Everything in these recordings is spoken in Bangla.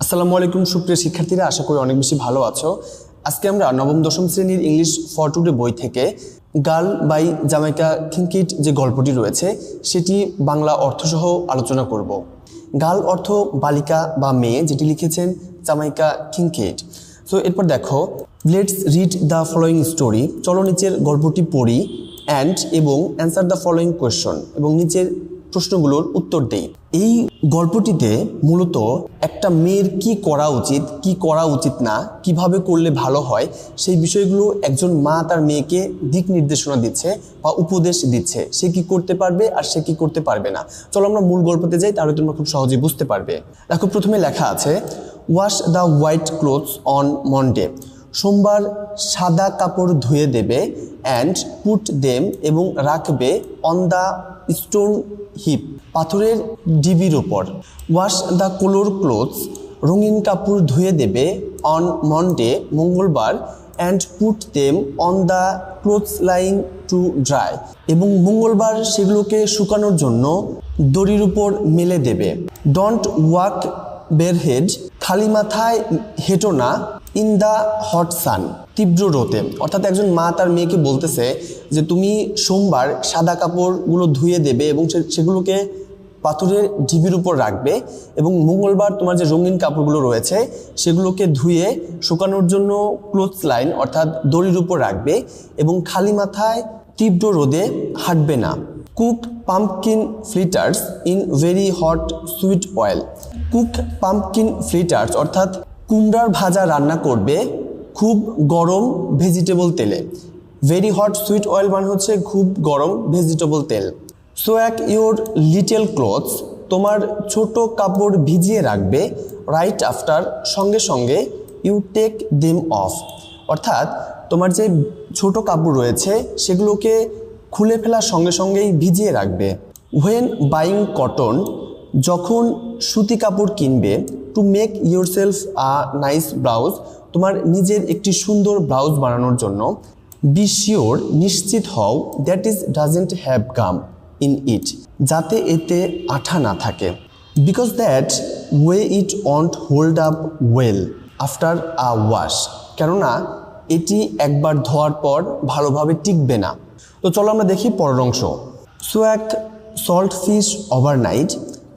আসসালামু আলাইকুম সুপ্রিয় শিক্ষার্থীরা, আশা করি অনেক বেশি ভালো আছো। আজকে আমরা নবম দশম শ্রেণীর ইংলিশ ফর টুডে বই থেকে গার্ল বাই জামাইকা কিনকিড যে গল্পটি রয়েছে সেটি বাংলা অর্থসহ আলোচনা করব। গার্ল অর্থ বালিকা বা মেয়ে, যেটি লিখেছেন জামাইকা কিনকিড। সো এরপর দেখো, let's read the following story. চলো নিচের গল্পটি পড়ি এবং অ্যান্সার দ্য ফলোয়িং কোয়েশ্চন, এবং নিচের প্রশ্নগুলোর উত্তর দেই। এই গল্পটিতে মূলত একটা মেয়ের কি করা উচিত, কি করা উচিত না, কিভাবে করলে ভালো হয়, সেই বিষয়গুলো একজন মা তার মেয়েকে দিক নির্দেশনা দিচ্ছে বা উপদেশ দিচ্ছে, সে কি করতে পারবে আর সে কি করতে পারবে না। চলো আমরা মূল গল্পতে যাই, তাহলে তোমরা খুব সহজেই বুঝতে পারবে। দেখো, প্রথমে লেখা আছে wash the white clothes on Monday. সোমবার সাদা কাপড় ধুয়ে দেবে, অ্যান্ড পুট দেম এবং রাখবে, অন দ্য স্টোন হিপ পাথরের ডিবির ওপর। ওয়াশ দ্য কালার ক্লোথস রঙিন কাপড় ধুয়ে দেবে, অন মন্ডে মঙ্গলবার, and put them on the clothes line to dry এবং মঙ্গলবার সেগুলোকে শুকানোর জন্য দড়ির উপর মেলে দেবে। ডোন্ট ওয়াক বেরহেড খালি মাথায় হেঁটো না, ইন দ্য হট সান তীব্র রোদে। অর্থাৎ একজন মা তার মেয়েকে বলতেছে যে তুমি সোমবার সাদা কাপড়গুলো ধুয়ে দেবে এবং সেগুলোকে পাথরের ঢিবির উপর রাখবে, এবং মঙ্গলবার তোমার যে রঙিন কাপড়গুলো রয়েছে সেগুলোকে ধুয়ে শুকানোর জন্য ক্লোথস লাইন অর্থাৎ দড়ির উপর রাখবে, এবং খালি মাথায় তীব্র রোদে হাঁটবে না। Cook pumpkin fritters in very hot sweet oil. Cook pumpkin fritters অর্থাৎ কুমড়ার ভাজা রান্না করবে খুব গরম ভেজিটেবল তেলে। ভেরি হট সুইট অয়েল মানে হচ্ছে খুব গরম ভেজিটেবল তেল। সোয়াক ইউর লিটল ক্লোথস তোমার ছোট কাপড় ভিজিয়ে রাখবে, রাইট আফটার সঙ্গে সঙ্গে, ইউ টেক দেম অফ অর্থাৎ তোমার যে ছোট কাপড় রয়েছে সেগুলোকে খুলে ফেলার সঙ্গে সঙ্গেই ভিজিয়ে রাখবে। হোয়েন বাইং কটন যখন সুতি কাপড় কিনবে, to make your self a nice blouse তোমার নিজের একটি সুন্দর ব্লাউজ বানানোর জন্য। বি শিওর নিশ্চিত হও, that is doesn't have gum in it যাতে এতে আঠা না থাকে। Because that way it won't hold up well after a wash কেননা এটি একবার ধোয়ার পর ভালোভাবে টিকবে না। তো চলো আমরা দেখি পরের অংশ। সোয়াক সল্ট ফিশ ওভারনাইট।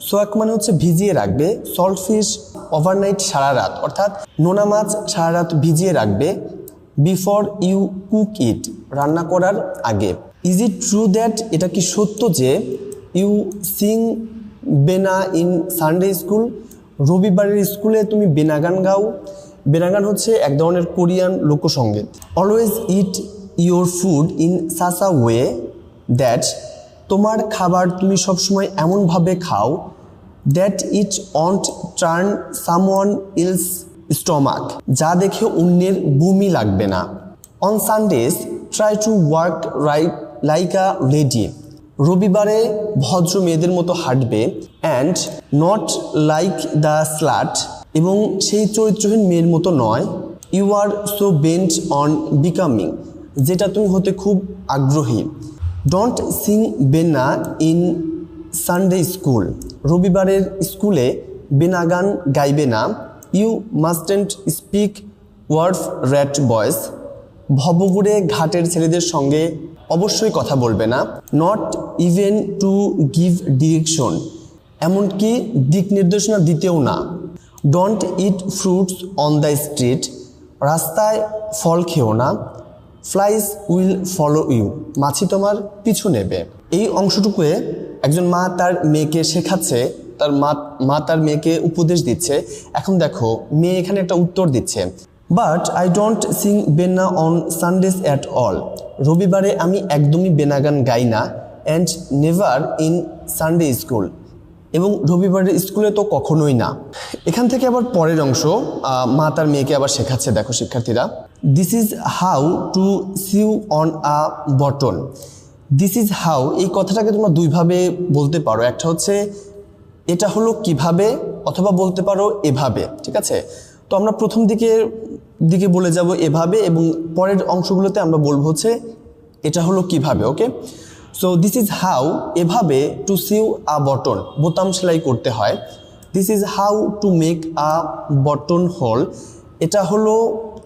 সোয়াক মানে হচ্ছে ভিজিয়ে রাখবে, সল্ট ফিশ ওভারনাইট সারা রাত অর্থাৎ নোনা মাছ সারা রাত ভিজিয়ে রাখবে। বিফোর ইউ কুক ইট রান্না করার আগে। ইজ ইট ট্রু দ্যাট এটা কি সত্য যে, you sing benna in Sunday school রবিবারের স্কুলে তুমি বেনাগান গাও। বেনাগান হচ্ছে এক ধরনের কোরিয়ান লোকসঙ্গীত। Always eat your food in such a way that তোমার খাবার তুমি সবসময় এমনভাবে খাও, that it won't turn someone else stomach যা দেখে অন্যের বমি লাগবে না। On Sundays try to work right like a lady রবিবারে ভদ্র মেয়েদের মতো হাঁটবে, and not like the slut এবং সেই চরিত্রহীন মেয়ের মতো নয়। You are so bent on becoming যেটা তুমি হতে খুব আগ্রহী। Don't sing benna in Sunday school রবিবারের স্কুলে বেনাগান গাইবে না। ইউ মাস্টেন্ট স্পিক ওয়ার্ডস র্যাট বয়েস ভবঘুরে ঘাটের ছেলেদের সঙ্গে অবশ্যই কথা বলবে না। Not even to give direction এমনকি দিক নির্দেশনা দিতেও না। Don't it fruits on the street রাস্তায় ফল খেও না। ফ্লাইস উইল ফলো ইউ মাছি তোমার পিছু নেবে। এই অংশটুকুয়ে একজন মা তার মেয়েকে শেখাচ্ছে, তার মা তার মেয়েকে উপদেশ দিচ্ছে। এখন দেখো মেয়ে এখানে একটা উত্তর দিচ্ছে, but I don't sing benna on Sundays at all রবিবারে আমি একদমই বেনাগান গাই না। And never in Sunday school এবং রবিবারের স্কুলে তো কখনোই না। এখান থেকে আবার পরের অংশ মা তার মেয়েকে আবার শেখাচ্ছে। দেখো শিক্ষার্থীরা, this is how to sew on a button. This is how এই কথাটাকে তোমরা দুইভাবে বলতে পারো, একটা হচ্ছে এটা হলো কিভাবে, অথবা বলতে পারো এভাবে। ঠিক আছে, তো আমরা প্রথম দিকে বলে যাব এভাবে, এবং পরের অংশগুলোতে আমরা বলবো হচ্ছে এটা হলো কিভাবে। Okay, so this is how এভাবে টু সিউ আ বটন বোতাম সেলাই করতে হয়। This is how to make a buttonhole. এটা হলো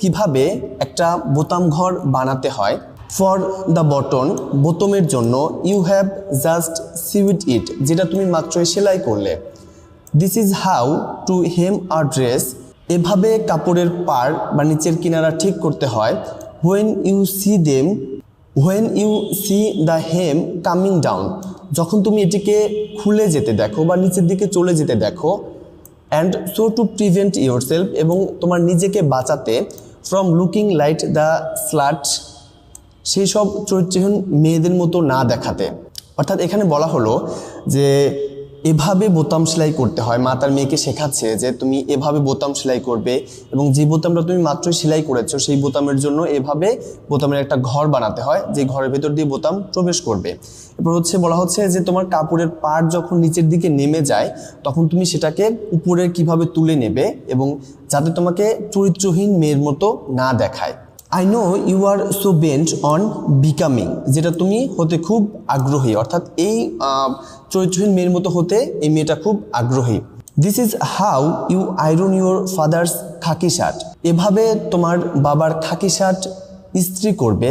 কিভাবে একটা বোতাম ঘর বানাতে হয়। ফর দ্য বটন, বোতামের জন্য, you have just sewed it, যেটা তুমি মাত্রই সেলাই করলে। This is how to hem a dress, এভাবে কাপড়ের পাড় বা নিচের কিনারা ঠিক করতে হয়। When you see the hem coming down, যখন তুমি এটিকে খুলে যেতে দেখো বা নিচের দিকে চলে যেতে দেখো। And so to prevent your self, এবং তোমার নিজেকে বাঁচাতে, from looking like the slut, সেই সব চরিত্রহীন মেয়েদের মতো না দেখাতে। অর্থাৎ এখানে বলা হলো যে এভাবে বোতাম সেলাই করতে হয়। মা তার মেয়েকে শেখাচ্ছে যে তুমি এভাবে বোতাম সেলাই করবে, এবং যে বোতামটা তুমি মাত্রই সেলাই করেছো সেই বোতামের জন্য এভাবে বোতামের একটা ঘর বানাতে হয়, যে ঘরের ভেতর দিয়ে বোতাম প্রবেশ করবে। এরপর বলা হচ্ছে যে তোমার কাপড়ের পাড় যখন নিচের দিকে নেমে যায় তখন তুমি সেটাকে উপরে কিভাবে তুলে নেবে, এবং যাতে তোমাকে চরিত্রহীন মেয়ের মতো না দেখায়। I know you are so bent on becoming, যেটা তুমি হতে খুব আগ্রহী, অর্থাৎ এই চরিত্রহীন মেয়ের মতো হতে এই মেয়েটা খুব আগ্রহী। This is how you iron your father's khaki shirt, এভাবে তোমার বাবার খাকি শার্ট ইস্ত্রি করবে।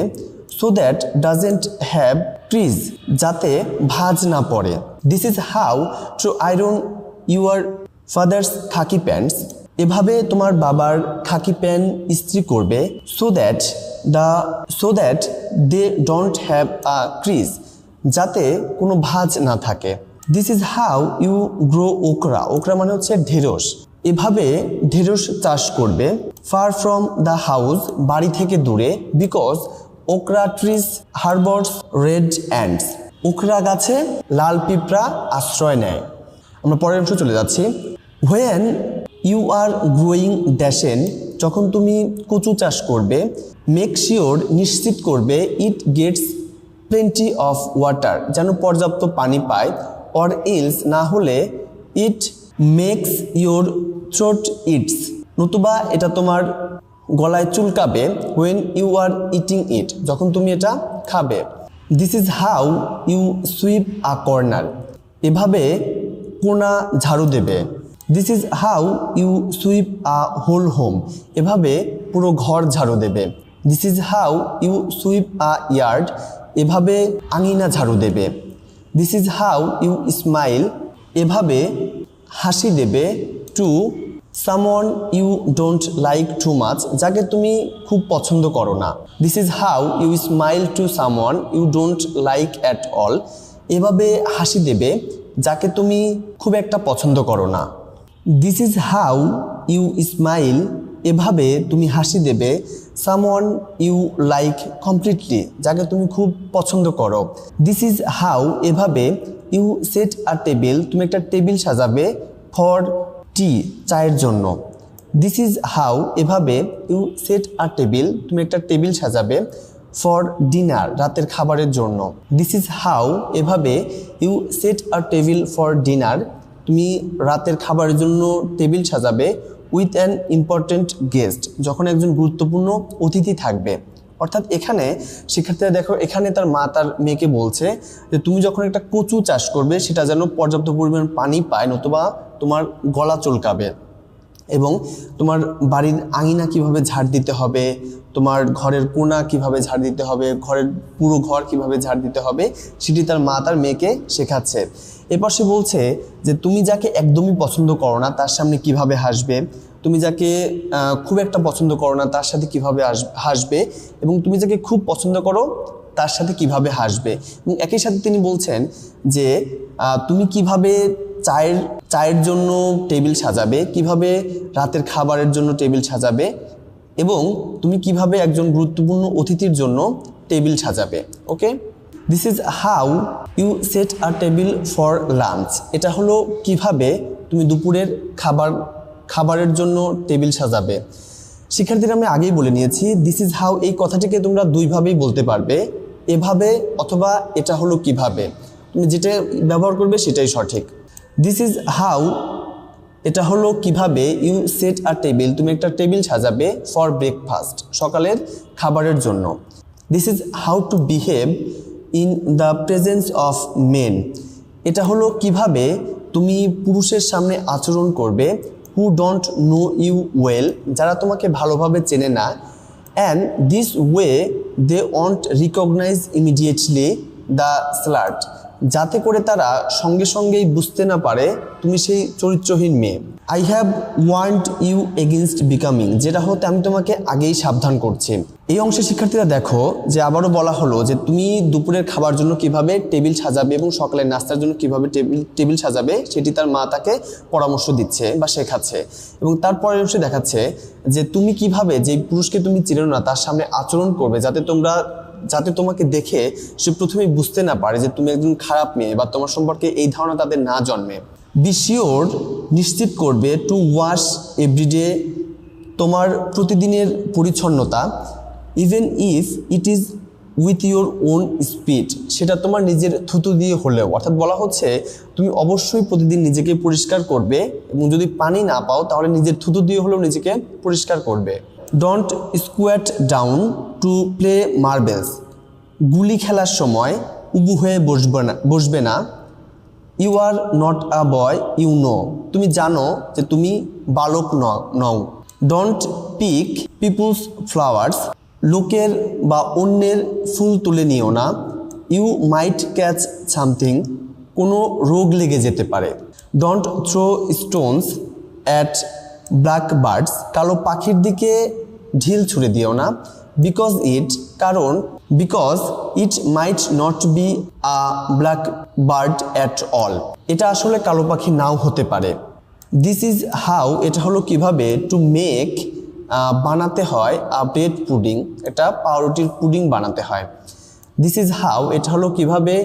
So that doesn't have crease, যাতে ভাঁজ না পড়ে। This is how to iron your father's khaki pants, এভাবে তোমার বাবার খাকি প্যান্ট ইস্ত্রি করবে। So that they don't have a crease, যাতে কোনো ভাঁজ না থাকে। This is how you grow okra, okra মানে হচ্ছে ঢেঁড়স, এভাবে ঢেঁড়স চাষ করবে। ফার ফ্রম দ্য হাউস, বাড়ি থেকে দূরে। Because okra trees harbours red ants, okra গাছে লাল পিঁপড়া আশ্রয় নেয়। আমরা পরের অংশ চলে যাচ্ছি। When you are growing dasheen, যখন তুমি কচু চাষ করবে। মেক শিওর, নিশ্চিত করবে। It gets plenty of water, যেন পর্যাপ্ত পানি পায়। অর ইলস, না হলে it makes your throat itch, নতুবা এটা তোমার গলায় চুলকাবে। When you are eating it, যখন তুমি এটা খাবে। This is how you sweep a corner, এভাবে কোণা ঝাড়ু দেবে। This is how you sweep a whole home, এভাবে পুরো ঘর ঝাড়ু দেবে। This is how you sweep a yard, এভাবে আঙিনা ঝাড়ু দেবে। This is how you smile, এভাবে হাসি দেবে। To someone you don't like too much, যাকে তুমি খুব পছন্দ করো না। This is how you smile to someone you don't like at all, এভাবে হাসি দেবে যাকে তুমি খুব একটা পছন্দ করো না। This is how you smile, এভাবে তুমি হাসি দেবে। সামওয়ান ইউ লাইক কমপ্লিটলি, যাকে তুমি খুব পছন্দ করো। দিস ইজ হাউ, এভাবে ইউ সেট আ টেবিল, তুমি একটা টেবিল সাজাবে। ফর টি, চায়ের জন্য। দিস ইজ হাউ, এভাবে ইউ সেট আ টেবিল, তুমি একটা টেবিল সাজাবে। ফর ডিনার, রাতের খাবারের জন্য। দিস ইজ হাউ, এভাবে you set a table for dinner, তুমি রাতের খাবারের জন্য টেবিল সাজাবে। উইথ অ্যান ইম্পর্টেন্ট গেস্ট, যখন একজন গুরুত্বপূর্ণ অতিথি থাকবে। অর্থাৎ এখানে শিক্ষার্থীরা দেখো, এখানে তার মা তার মেয়েকে বলছে যে তুমি যখন একটা কচু চাষ করবে সেটা যেন পর্যাপ্ত পরিমাণ পানি পায়, নতুবা তোমার গলা চুলকাবে। এবং তোমার বাড়ির আঙিনা কিভাবে ঝাড় দিতে হবে, তোমার ঘরের কোণা কিভাবে ঝাড় দিতে হবে, ঘরের পুরো ঘর কিভাবে ঝাড় দিতে হবে, সেটি তার মা তার মেয়েকে শেখাচ্ছে। এরপর সে বলছে যে তুমি যাকে একদমই পছন্দ করো না তার সামনে কিভাবে হাসবে, তুমি যাকে খুব একটা পছন্দ করো না তার সাথে কিভাবে হাসবে, এবং তুমি যাকে খুব পছন্দ করো তার সাথে কিভাবে হাসবে। এবং একই সাথে তিনি বলছেন যে তুমি কিভাবে চায়ের জন্য টেবিল সাজাবে, কিভাবে রাতের খাবারের জন্য টেবিল সাজাবে, এবং তুমি কিভাবে একজন গুরুত্বপূর্ণ অতিথির জন্য টেবিল সাজাবে। Okay, this is how you set a table for lunch, এটা হলো কিভাবে তুমি দুপুরের খাবারের জন্য টেবিল সাজাবে। শিক্ষার্থীরা আমি আগেই বলে নিয়েছি, দিস ইজ হাউ এই কথাটিকে তোমরা দুইভাবেই বলতে পারবে, এভাবে অথবা এটা হলো কিভাবে, তুমি যেটা ব্যবহার করবে সেটাই সঠিক। দিস ইজ হাউ, এটা হলো কিভাবে, ইউ সেট আ টেবিল, তুমি একটা টেবিল সাজাবে। ফর ব্রেকফাস্ট, সকালের খাবারের জন্য। This is how to behave in the presence of men, এটা হলো কিভাবে তুমি পুরুষের সামনে আচরণ করবে who don't know you well, যারা তোমাকে ভালোভাবে চেনে না, and this way they won't recognise immediately the slut, যাতে করে তারা সঙ্গে সঙ্গেই বুঝতে না পারে তুমি সেই চরিত্রহীন মেয়ে। I have warned you against becoming, যেটা হতে আমি তোমাকে আগেই সাবধান করছি। এই অংশের শিক্ষার্থীরা দেখো যে আবারও বলা হলো যে তুমি দুপুরের খাবার জন্য কিভাবে টেবিল সাজাবে এবং সকালের নাস্তার জন্য কিভাবে টেবিল সাজাবে সেটি তার মা তাকে পরামর্শ দিচ্ছে বা শেখাচ্ছে। এবং তারপরের অংশে দেখাচ্ছে যে তুমি কিভাবে যে পুরুষকে তুমি চিনো না তার সামনে আচরণ করবে যাতে তোমাকে দেখে সে প্রথমেই বুঝতে না পারে যে তুমি একজন খারাপ মেয়ে বা তোমার সম্পর্কে এই ধারণা তাদের না জন্মে। বি শিওর, নিশ্চিত করবে টু ওয়াশ এভরিডে, তোমার প্রতিদিনের পরিচ্ছন্নতা, even if it is with your own speed, সেটা তোমার নিজের থুতু দিয়ে হলেও, অর্থাৎ বলা হচ্ছে তুমি অবশ্যই প্রতিদিন নিজেকে পরিষ্কার করবে এবং যদি পানি না পাও তাহলে নিজের থুতু দিয়ে হলেও নিজেকে পরিষ্কার করবে। Don't squat down to play marbles, গুলি খেলার সময় উবু হয়ে বসবে না। You are not a boy, you know, তুমি জানো যে তুমি বালক নও। ডোন্ট পিক পিপুলস ফ্লাওয়ার্স, লোকের বা অন্যের ফুল তুলে নিও না। ইউ মাইট ক্যাচ সামথিং, কোনো রোগ লেগে যেতে পারে। Don't throw stones at blackbirds, কালো পাখির দিকে ঢিল ছুঁড়ে দিও না। Because it might not be a blackbird at all, এটা আসলে কালো পাখি নাও হতে পারে। দিস ইজ হাউ, এটা হলো কিভাবে, টু মেক, বানাতে হয় আ ব্রেড পুডিং, এটা পাউরুটির পুডিং বানাতে হয়। দিস ইজ হাউ, এটা হলো কিভাবে,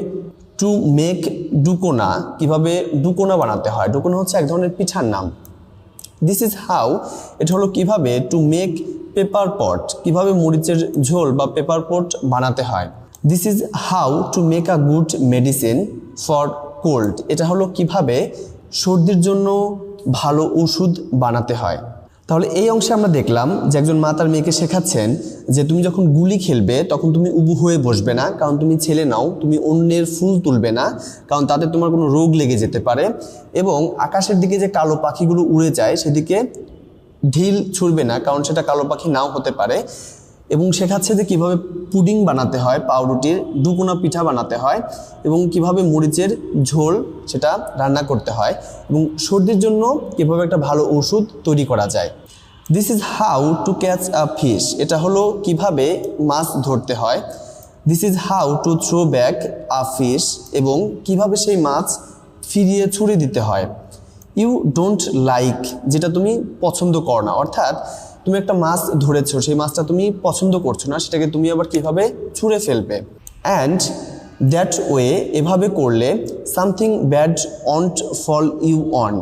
টু মেক ডুকোনা, কিভাবে ডুকোনা বানাতে হয়। ডুকোনা হচ্ছে এক ধরনের পিঠার নাম। দিস ইজ হাউ, এটা হলো কিভাবে, টু মেক পেপার পট, কিভাবে মরিচের ঝোল বা পেপার পট বানাতে হয়। This is how to make a good medicine for cold, এটা হলো কিভাবে সর্দির জন্য ভালো ওষুধ বানাতে হয়। তাহলে এই অংশে আমরা দেখলাম যে একজন মা তার মেয়েকে শেখাচ্ছেন যে তুমি যখন গুলি খেলবে তখন তুমি উবু হয়ে বসবে না, কারণ তুমি ছেলে নাও। তুমি অন্যের ফুল তুলবে না, কারণ তাতে তোমার কোনো রোগ লেগে যেতে পারে। এবং আকাশের দিকে যে কালো পাখিগুলো উড়ে যায় সেদিকে ঢিল ছুড়বে না, কারণ সেটা কালো পাখি নাও হতে পারে। এবং শেখাচ্ছে যে কীভাবে পুডিং বানাতে হয়, পাউরুটির ডুকোনা পিঠা বানাতে হয়, এবং কিভাবে মরিচের ঝোল সেটা রান্না করতে হয়, এবং সর্দির জন্য কীভাবে একটা ভালো ওষুধ তৈরি করা যায়। This is how to catch a fish, এটা হলো কিভাবে মাছ ধরতে হয়। This is how to throw back a fish, এবং কিভাবে সেই মাছ ফিরিয়ে ছুঁড়ে দিতে হয়। ইউ ডোন্ট লাইক, যেটা তুমি পছন্দ করো না, অর্থাৎ তুমি একটা মাছ ধরেছো, সেই মাছটা তুমি পছন্দ করছো না, সেটাকে তুমি আবার কিভাবে ছুঁড়ে ফেলবে। অ্যান্ড দ্যাট ওয়ে, এভাবে করলে something bad won't fall you on,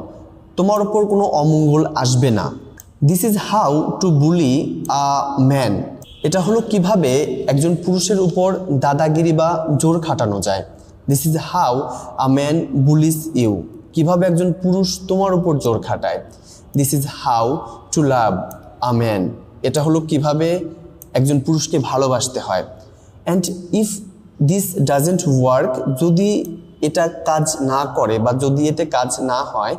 তোমার ওপর কোনো অমঙ্গল আসবে না। This is how to bully a man, এটা হলো কিভাবে একজন পুরুষের উপর দাদাগিরি বা জোর খাটানো যায়। This is how a man bullies you, কিভাবে একজন পুরুষ তোমার উপর জোর খাটায়। This is how to love a man, এটা হলো কিভাবে একজন পুরুষকে ভালোবাসতে হয়। And if this doesn't work, যদি এটা কাজ না করে বা যদি এতে কাজ না হয়,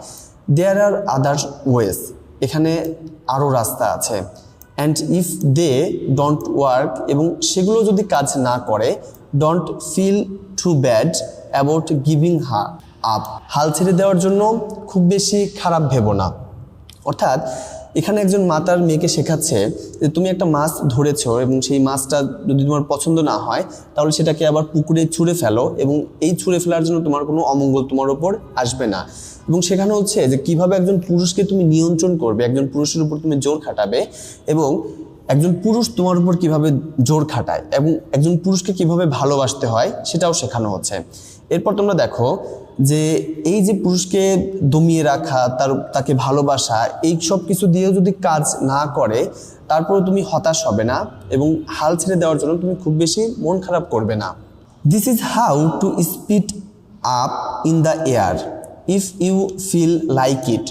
দেয়ার আর আদার ওয়েস, এখানে আরও রাস্তা আছে। And if they don't work, এবং সেগুলো যদি কাজ না করে, don't feel too bad about giving up, হাল ছেড়ে দেওয়ার জন্য খুব বেশি খারাপ ভেবো না। অর্থাৎ এখানে একজন মা তার মেয়েকে শেখাচ্ছে যে তুমি একটা মাছ ধরেছো এবং সেই মাছটা যদি তোমার পছন্দ না হয় তাহলে সেটাকে আবার পুকুরে ছুঁড়ে ফেলো, এবং এই ছুঁড়ে ফেলার জন্য তোমার কোনো অমঙ্গল তোমার ওপর আসবে না। এবং সেখানে হচ্ছে যে কিভাবে একজন পুরুষকে তুমি নিয়ন্ত্রণ করবে, একজন পুরুষের উপর তুমি জোর খাটাবে, এবং একজন পুরুষ তোমার উপর কিভাবে জোর খাটায়, এবং একজন পুরুষকে কিভাবে ভালোবাসতে হয় সেটাও শেখানো হচ্ছে। এরপর তোমরা দেখো যে এই যে পুরুষকে দমিয়ে রাখা, তাকে ভালোবাসা, এই সব কিছু দিয়েও যদি কাজ না করে তারপরে তুমি হতাশ হবে না এবং হাল ছেড়ে দেওয়ার জন্য তুমি খুব বেশি মন খারাপ করবে না। This is how to speed up in the air if you feel like it,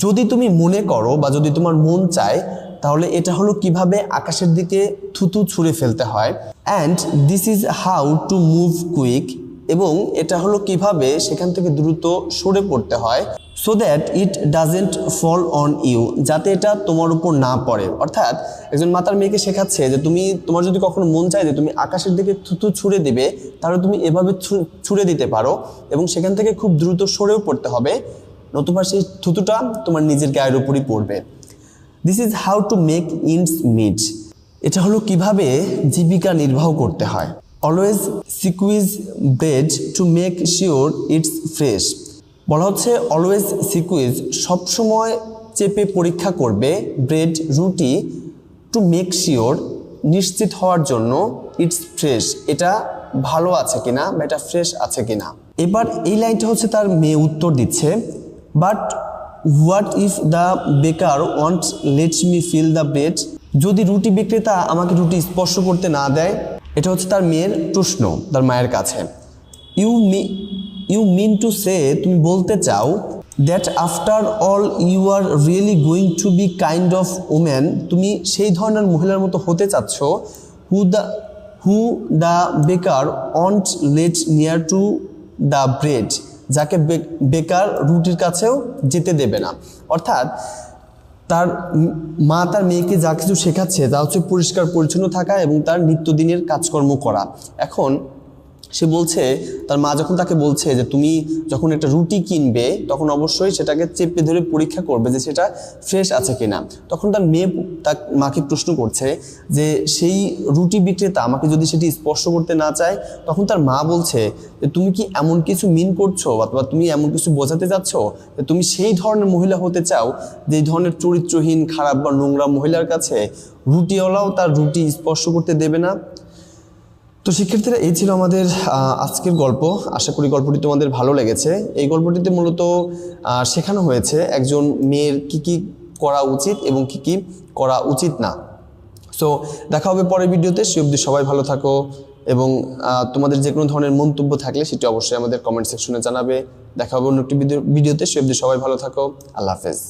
যদি তুমি মনে করো বা যদি তোমার মন চায় তাহলে এটা হলো কিভাবে আকাশের দিকে থুতু ছুঁড়ে ফেলতে হয়। And this is how to move quick এবং এটা হলো কিভাবে সেখান থেকে দ্রুত সরে পড়তে হয়, so that it doesn't fall on you, যাতে এটা তোমার উপর না পড়ে। অর্থাৎ একজন মা তার মেয়েকে শেখাচ্ছে যে তোমার যদি কখনো মন চায় যে তুমি আকাশের দিকে থুতু ছুঁড়ে দিবে, তাহলে তুমি এভাবে ছুঁড়ে দিতে পারো এবং সেখান থেকে খুব দ্রুত সরেও পড়তে হবে, নতুবা সেই থুতুটা তোমার নিজের গায়ের উপরই পড়বে। This is how to make ends meet, এটা হলো কিভাবে জীবিকা নির্বাহ করতে হয়। Always squeeze bread to make sure it's fresh, বলা হচ্ছে অলওয়েজ সিকুইজ, সবসময় চেপে পরীক্ষা করবে, ব্রেড রুটি, টু মেক শিওর নিশ্চিত হওয়ার জন্য, ইটস ফ্রেশ এটা ভালো আছে কিনা বা এটা ফ্রেশ আছে কিনা। এবার এই লাইনটা হচ্ছে তার মেয়ে উত্তর দিচ্ছে, but what if the baker want lets me feel the bread, যদি রুটি বিক্রেতা আমাকে রুটি স্পর্শ করতে না দেয়। এটা হচ্ছে তার মেয়ের প্রশ্ন তার মায়ের কাছে। ইউ মিন টু সে, তুমি বলতে চাও, that after all you are really going to be kind of woman, তুমি সেই ধরনের মহিলার মতো হতে চাচ্ছ, who the baker want let near to the bread, যাকে বেকার রুটির কাছেও যেতে দেবে না। অর্থাৎ তার মা তার মেয়েকে যা কিছু শেখাচ্ছে তা হচ্ছে পরিষ্কার পরিচ্ছন্ন থাকা এবং তার নিত্যদিনের কাজকর্ম করা। এখন সে বলছে, তার মা যখন তাকে বলছে যে তুমি যখন একটা রুটি কিনবে তখন অবশ্যই সেটাকে চেপে ধরে পরীক্ষা করবে যে সেটা ফ্রেশ আছে কিনা, তখন তার মেয়ে তার মাকে প্রশ্ন করছে যে সেই রুটি বিক্রেতা আমাকে যদি সেটি স্পর্শ করতে না চায়, তখন তার মা বলছে যে তুমি কি এমন কিছু মিন করছো অথবা তুমি এমন কিছু বোঝাতে চাচ্ছ যে তুমি সেই ধরনের মহিলা হতে চাও যে এই ধরনের চরিত্রহীন, খারাপ বা নোংরা মহিলার কাছে রুটিওয়ালাও তার রুটি স্পর্শ করতে দেবে না। তো শিক্ষার্থীরা, এই ছিল আমাদের আজকের গল্প। আশা করি গল্পটি তোমাদের ভালো লেগেছে। এই গল্পটিতে মূলত শেখানো হয়েছে একজন মেয়ের কি কি করা উচিত এবং কি কি করা উচিত না। সো দেখা হবে পরের ভিডিওতে। সে অবধি সবাই ভালো থাকো এবং তোমাদের যে কোনো ধরনের মন্তব্য থাকলে সেটি অবশ্যই আমাদের কমেন্ট সেকশনে জানাবে। দেখা হবে অন্য একটি ভিডিওতে। সে অবধি সবাই ভালো থাকো। আল্লাহ হাফেজ।